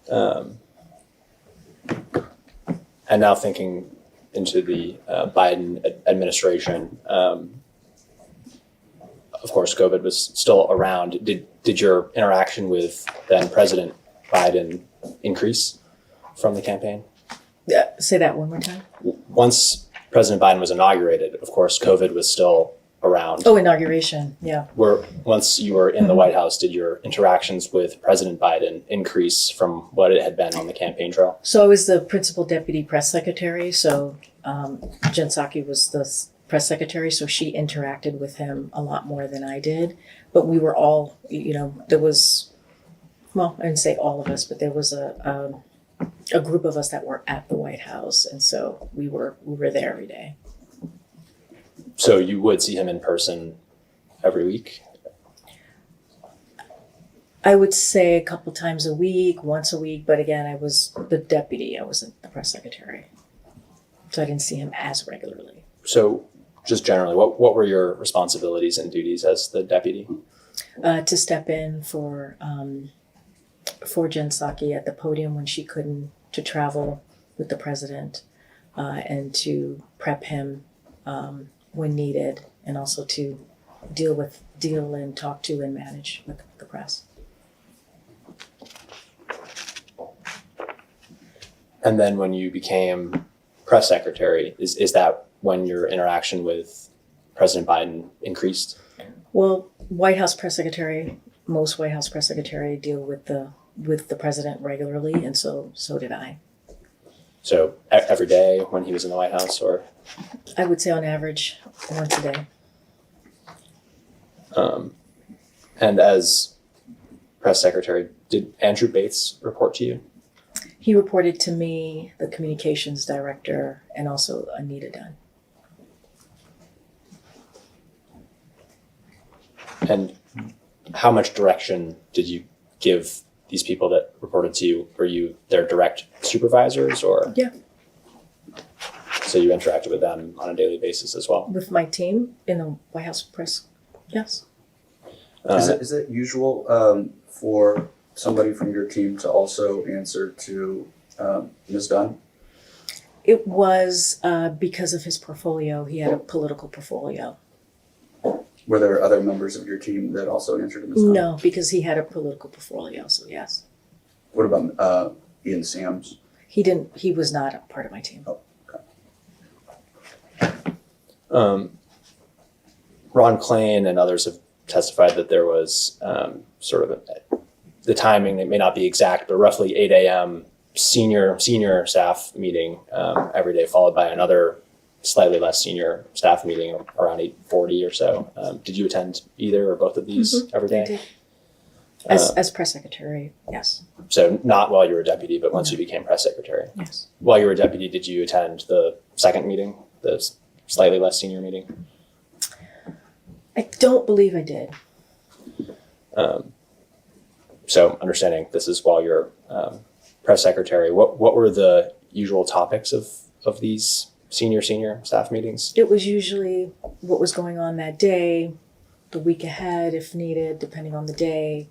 And now thinking into the Biden administration, of course, COVID was still around. Did your interaction with then President Biden increase from the campaign? Say that one more time. Once President Biden was inaugurated, of course, COVID was still around. Oh, inauguration. Yeah. Once you were in the White House, did your interactions with President Biden increase from what it had been on the campaign trail? So I was the principal deputy press secretary. So Jen Psaki was the press secretary. So she interacted with him a lot more than I did. But we were all, there was, well, I didn't say all of us, but there was a group of us that were at the White House. And so we were there every day. So you would see him in person every week? I would say a couple times a week, once a week. But again, I was the deputy. I wasn't the press secretary. So I didn't see him as regularly. So just generally, what were your responsibilities and duties as the deputy? To step in for Jen Psaki at the podium when she couldn't, to travel with the president, and to prep him when needed, and also to deal and talk to and manage the press. And then when you became press secretary, is that when your interaction with President Biden increased? Well, White House press secretary, most White House press secretary deal with the president regularly, and so did I. So every day when he was in the White House, or? I would say on average once a day. And as press secretary, did Andrew Bates report to you? He reported to me, the communications director, and also Anita Dunn. And how much direction did you give these people that reported to you? Were you their direct supervisors, or? Yeah. So you interacted with them on a daily basis as well? With my team in the White House press, yes. Is it usual for somebody from your team to also answer to Ms. Dunn? It was because of his portfolio. He had a political portfolio. Were there other members of your team that also answered to Ms. Dunn? No, because he had a political portfolio, so yes. What about Ian Sams? He was not a part of my team. Oh, okay. Ron Klain and others have testified that there was the timing, it may not be exact, but roughly 8 a.m. senior staff meeting every day, followed by another slightly less senior staff meeting around 8:40 or so. Did you attend either or both of these every day? I did. As press secretary, yes. So not while you were deputy, but once you became press secretary. Yes. While you were deputy, did you attend the second meeting, the slightly less senior meeting? I don't believe I did. So understanding this is while you're press secretary, what were the usual topics of these senior staff meetings? It was usually what was going on that day, the week ahead if needed, depending on the day,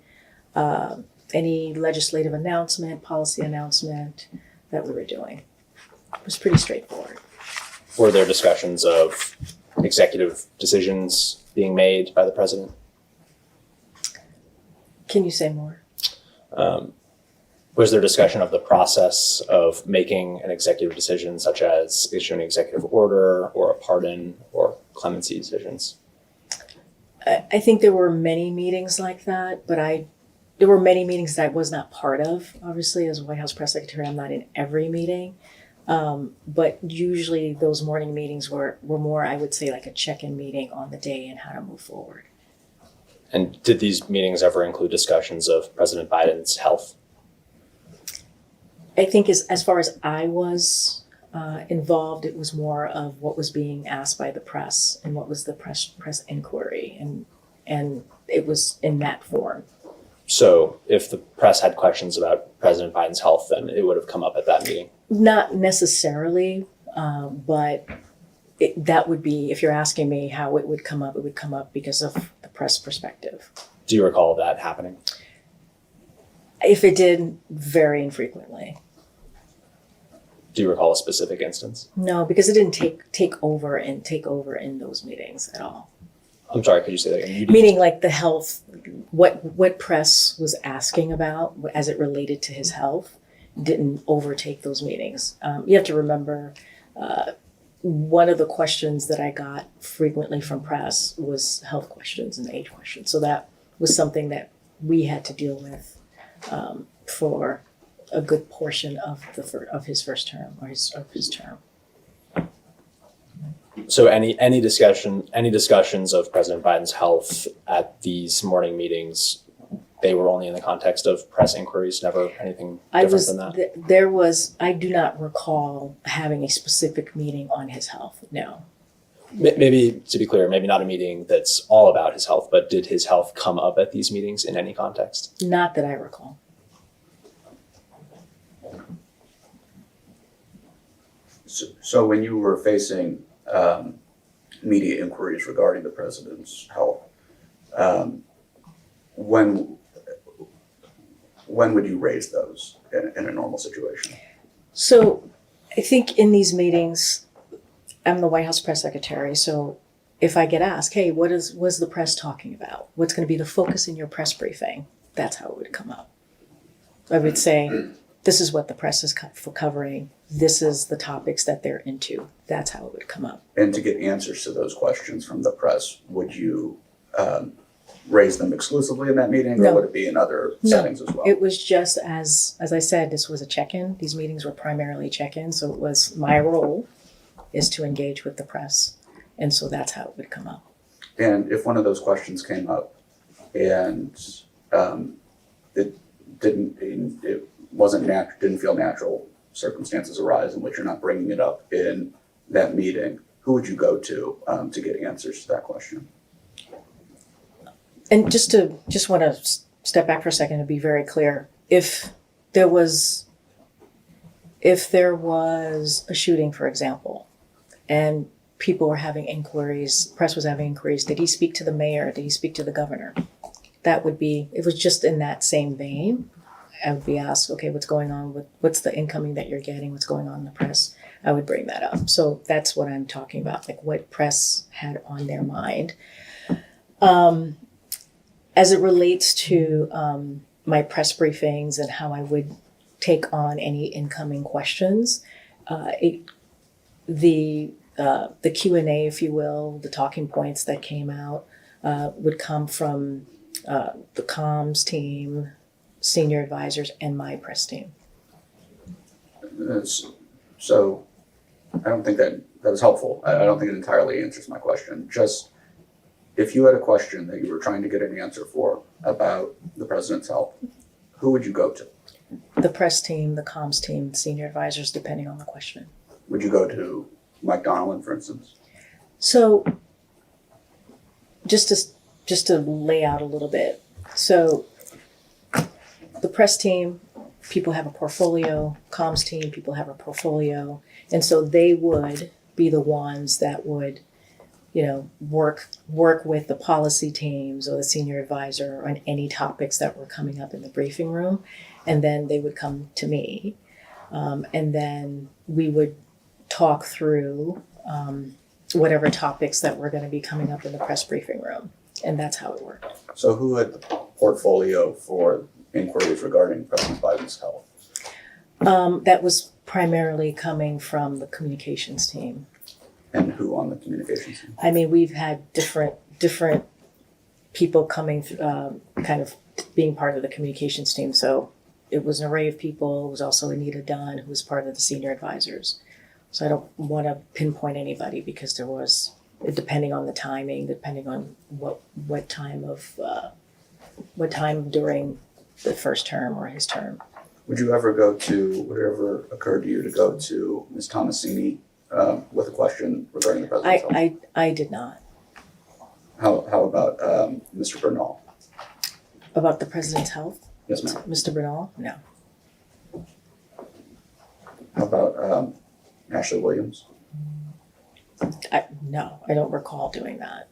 any legislative announcement, policy announcement that we were doing. It was pretty straightforward. Were there discussions of executive decisions being made by the president? Can you say more? Was there discussion of the process of making an executive decision, such as issuing an executive order or a pardon or clemency decisions? I think there were many meetings like that, but there were many meetings that I was not part of. Obviously, as White House press secretary, I'm not in every meeting. But usually those morning meetings were more, I would say, like a check-in meeting on the day and how to move forward. And did these meetings ever include discussions of President Biden's health? I think as far as I was involved, it was more of what was being asked by the press and what was the press inquiry, and it was in that form. So if the press had questions about President Biden's health, then it would have come up at that meeting? Not necessarily, but that would be, if you're asking me how it would come up because of the press perspective. Do you recall that happening? If it did, very infrequently. Do you recall a specific instance? No, because it didn't take over in those meetings at all. I'm sorry, could you say that again? You didn't- Meaning like the health, what press was asking about as it related to his health didn't overtake those meetings. You have to remember, one of the questions that I got frequently from press was health questions and age questions. So that was something that we had to deal with for a good portion of his first term or his term. So any discussions of President Biden's health at these morning meetings, they were only in the context of press inquiries, never anything different than that? I do not recall having a specific meeting on his health, no. Maybe, to be clear, maybe not a meeting that's all about his health, but did his health come up at these meetings in any context? Not that I recall. So when you were facing media inquiries regarding the president's health, when would you raise those in a normal situation? So I think in these meetings, I'm the White House press secretary, so if I get asked, hey, what's the press talking about? What's going to be the focus in your press briefing? That's how it would come up. I would say, this is what the press is covering. This is the topics that they're into. That's how it would come up. And to get answers to those questions from the press, would you raise them exclusively in that meeting, or No. would it be in other settings as well? It was just as I said, this was a check-in. These meetings were primarily check-in, so it was my role is to engage with the press. And so that's how it would come up. And if one of those questions came up and it didn't feel natural, circumstances arise in which you're not bringing it up in that meeting, who would you go to get answers to that question? And just want to step back for a second and be very clear. If there was a shooting, for example, and people were having inquiries, press was having inquiries, did he speak to the mayor? Did he speak to the governor? It was just in that same vein. I would be asked, okay, what's going on what's the incoming that you're getting? What's going on in the press? I would bring that up. So that's what I'm talking about, like what press had on their mind. As it relates to my press briefings and how I would take on any incoming questions, the Q&A, if you will, the talking points that came out would come from the comms team, senior advisors, and my press team. So I don't think that was helpful. I don't think it entirely answers my question. Just if you had a question that you were trying to get an answer for about the president's health, who would you go to? The press team, the comms team, senior advisors, depending on the question. Would you go to Mike Donnellan, for instance? So just to lay out a little bit. So the press team, people have a portfolio, comms team, people have a portfolio. And so they would be the ones that would, work with the policy teams or the senior advisor on any topics that were coming up in the briefing room. And then they would come to me. And then we would talk through whatever topics that were going to be coming up in the press briefing room. And that's how it worked. So who had the portfolio for inquiries regarding President Biden's health? That was primarily coming from the communications team. And who on the communications team? I mean, we've had different people coming, kind of being part of the communications team. So it was an array of people. It was also Anita Dunn, who was part of the senior advisors. So I don't want to pinpoint anybody because there was, depending on the timing, depending on what time during the first term or his term. Would it ever occur to you to go to Ms. Tomasini with a question regarding the president's health? I did not. How about Mr. Bernal? About the president's health? Yes, ma'am. Mr. Bernal? No. How about Ashley Williams? No, I don't recall doing that.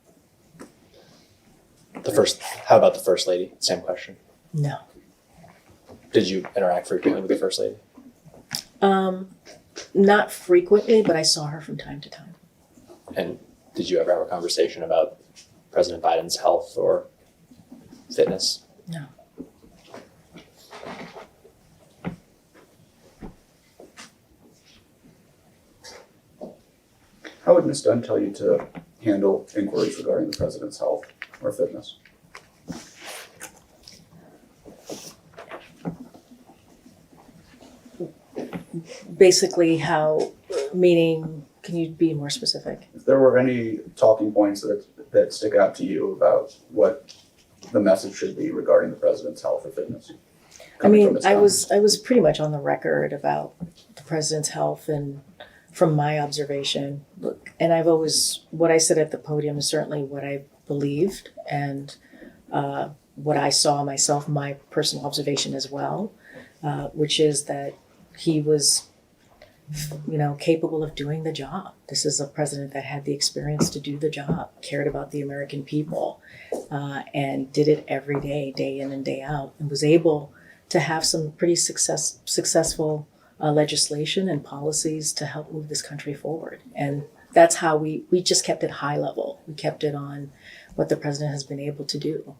How about the first lady? Same question. No. Did you interact frequently with the First Lady? Not frequently, but I saw her from time to time. And did you ever have a conversation about President Biden's health or fitness? No. How would Ms. Dunn tell you to handle inquiries regarding the president's health or fitness? Basically how, meaning, can you be more specific? If there were any talking points that stick out to you about what the message should be regarding the president's health or fitness? I mean, I was pretty much on the record about the president's health and from my observation. Look, and I've always, what I said at the podium is certainly what I believed and what I saw myself, my personal observation as well, which is that he was, capable of doing the job. This is a president that had the experience to do the job, cared about the American people, and did it every day, day in and day out, and was able to have some pretty successful legislation and policies to help move this country forward. And that's how we just kept it high level. We kept it on what the president has been able to do.